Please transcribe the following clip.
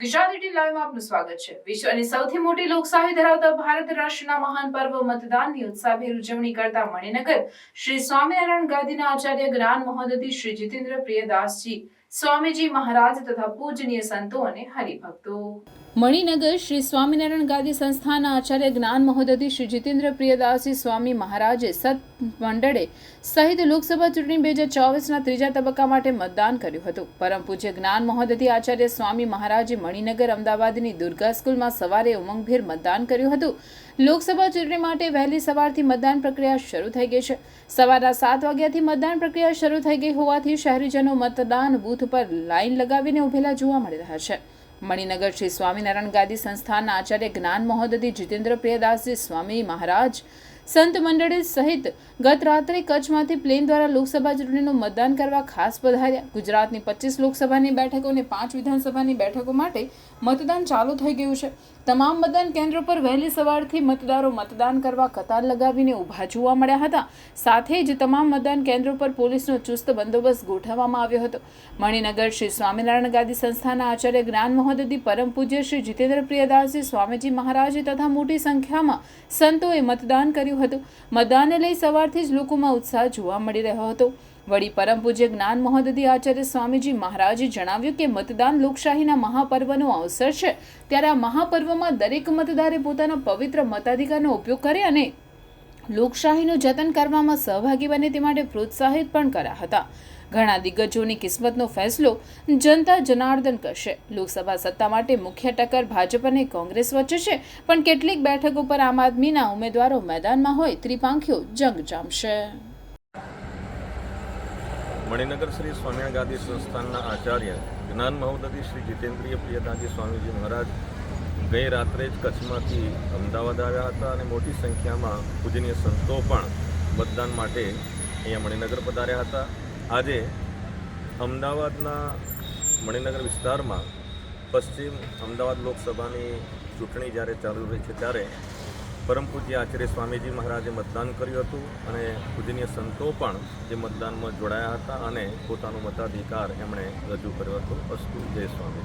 ગુજરાત 18 લાઈવમાં આપનું સ્વાગત છે। વિશ્વની સૌથી મોટી લોકશાહી ધરાવતા ભારત રાષ્ટ્રના મહાન પર્વ મતદાનની ઉત્સાહભેર ઉજવણી કરતા મણિનગર શ્રી સ્વામિનારાયણ ગાદીના આચાર્ય જ્ઞાન મહોદધિ શ્રી જીતેન્દ્ર પ્રિયદાસજી સ્વામીજી મહારાજ તથા પૂજનીય સંતો અને હરિભક્તો। મણિનગર શ્રી સ્વામિનારાયણ ગાદી સંસ્થાના આચાર્ય જ્ઞાન મહોદધિ શ્રી જીતેન્દ્ર પ્રિયદાસજી સ્વામી મહારાજે સત મંડળે સહિત લોકસભા ચૂંટણી 2024ના ત્રીજા તબક્કા માટે મતદાન કર્યું હતું। પરમ પૂજ્ય જ્ઞાન મહોદધિ આચાર્ય સ્વામી મહારાજે મણિનગર અમદાવાદની દુર્ગા સ્કૂલમાં સવારે ઉમંગભેર મતદાન કર્યું હતું। લોકસભા ચૂંટણી માટે વહેલી સવારથી મતદાન પ્રક્રિયા શરૂ થઈ ગઈ છે। સવારના 7 વાગ્યાથી મતદાન પ્રક્રિયા શરૂ થઈ ગઈ હોવાથી શહેરીજનો મતદાન બૂથ પર લાઈન લગાવીને ઉભેલા જોવા મળી રહ્યા છે। મણિનગર શ્રી સ્વામિનારાયણ ગાદી સંસ્થાના આચાર્ય જ્ઞાન મહોદધિ જીતેન્દ્ર પ્રિયદાસજી સ્વામી મહારાજ સંત મંડળે સહિત ગત રાત્રે કચ્છમાંથી પ્લેન દ્વારા લોકસભા ચૂંટણીનું મતદાન કરવા ખાસ પધાર્યા। ગુજરાતની 25 લોકસભાની બેઠકો અને 5 વિધાનસભાની બેઠકો માટે મતદાન ચાલુ થઈ ગયું છે। તમામ મતદાન કેન્દ્રો પર વહેલી સવારથી મતદારો મતદાન કરવા કતાર લગાવીને ઊભા જોવા મળ્યા હતા। સાથે જ તમામ મતદાન કેન્દ્રો પર પોલીસનો ચુસ્ત બંદોબસ્ત ગોઠવવામાં આવ્યો હતો। મણિનગર શ્રી સ્વામિનારાયણ ગાદી સંસ્થાના આચાર્ય જ્ઞાન મહોદધિ પરમ પૂજ્ય શ્રી જીતેન્દ્ર પ્રિયદાસજી સ્વામીજી મહારાજ તથા મોટી સંખ્યામાં સંતોએ મતદાન કર્યું હતું। મતદાનને લઈ સવારથી જ લોકોમાં ઉત્સાહ જોવા મળી રહ્યો હતો। વળી પરમ પૂજ્ય જ્ઞાન મહોદધિ આચાર્ય સ્વામીજી મહારાજે જણાવ્યું કે મતદાન લોકશાહીના મહાપર્વનો અવસર છે, ત્યારે આ મહાપર્વમાં દરેક મતદારે પોતાના પવિત્ર મતાધિકારનો ઉપયોગ કરે અને લોકશાહીનું જતન કરવામાં સહભાગી બને તે માટે પ્રોત્સાહિત પણ કર્યા હતા। ઘણા દિગ્ગજોની કિસ્મતનો ફેસલો જનતા જનાર્દન કરશે। લોકસભા સત્તા માટે મુખ્ય ટક્કર ભાજપ અને કોંગ્રેસ વચ્ચે છે, પણ કેટલીક બેઠકો પર આમ આદમીના ઉમેદવારો મેદાનમાં હોય ત્રિપાંખીઓ જંગ જામશે। મણિનગર શ્રી સ્વામિનારાયણ ગાદી સંસ્થાનના આચાર્ય જ્ઞાન મહોદધિ શ્રી જીતેન્દ્રિય પ્રિયદાસજી સ્વામીજી મહારાજ ગઈ રાત્રે જ કચ્છમાંથી અમદાવાદ આવ્યા હતા અને મોટી સંખ્યામાં પૂજનીય સંતો પણ મતદાન માટે અહીંયા મણિનગર પધાર્યા હતા। આજે અમદાવાદના મણિનગર વિસ્તારમાં પશ્ચિમ અમદાવાદ લોકસભાની ચૂંટણી જ્યારે ચાલુ રહી છે ત્યારે પરમ પૂજ્ય આચાર્ય સ્વામીજી મહારાજે મતદાન કર્યું હતું અને પૂજનીય સંતો પણ જે મતદાનમાં જોડાયા હતા અને પોતાનો મતાધિકાર એમણે રજૂ કર્યો હતો। અસ્તુ જય સ્વામી।